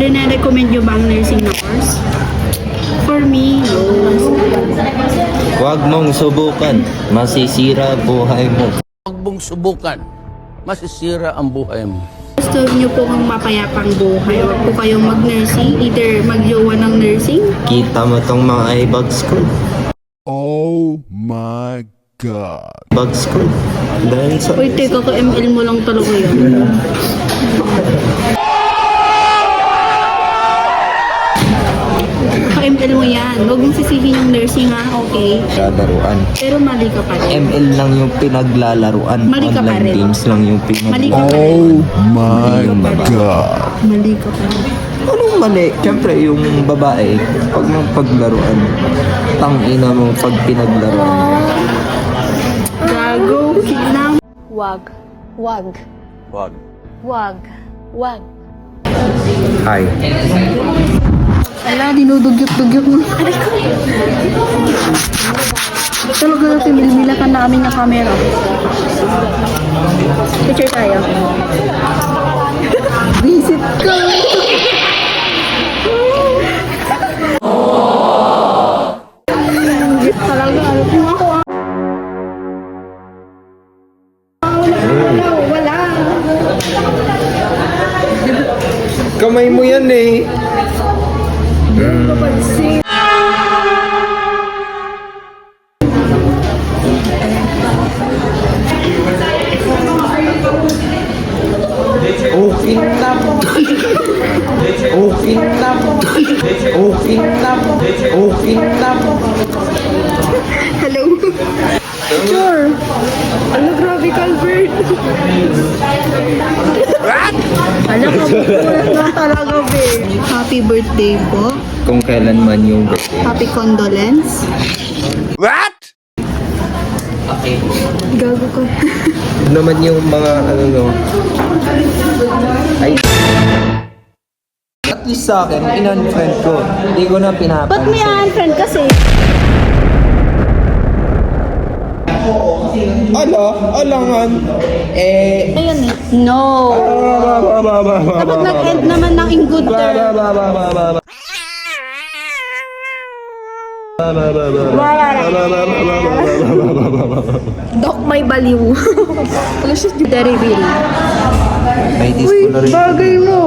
Ire-recommend nyo ba ang nursing na course? For me, no. Huwag mong subukan, masisira buhay mo. Huwag mong subukan, masisira ang buhay mo. Gusto nyo po ang mapayapang buhay. Huwag po kayong mag-nursing. Either mag-jowa ng nursing. Kita mo tong mga eyebags ko. Oh my God. Bags ko. Dahil sa... Uy, teka, ka-ML mo lang talaga yun. Ka-ML mo yan. Huwag mong sisihin yung nursing ha, okay? Lalaruan. Pero mali ka pa rin. ML lang yung pinaglalaruan. Mali ka pa Online rin. games lang yung Mali ka pinag... pa rin. My God. Mali ka pa rin. Anong mali? Siyempre, yung babae, pag magpaglaruan, tangina mo pag pinaglaruan. Gago, kidnap. Wag. Wag. Huwag. Wag. Wag. Hi. Ala, dinudugyot-dugyot mo. Talaga natin, nilmilakan namin yung camera. Picture tayo. Visit ko! Talaga, ano po ako ah. Wala. Kamay mo yan eh. Papansin. Okay na. Okay na. Okay na. Okay na. Hello. Picture. Ano, grabe Calvert. Alam mo, kulang na talaga, babe. Happy birthday po. Kung kailan man yung birthday. Happy condolence. Okay. Gago ko. Naman yung mga ano no. Ay. At least sa akin, in-unfriend ko. Hindi ko na pinapansin. Ba't may unfriend kasi? Alangan. Ayun eh. No. Dapat nag-end naman ng in good term. Dok may baliw. Very real. May Uy, disco na rin. bagay mo.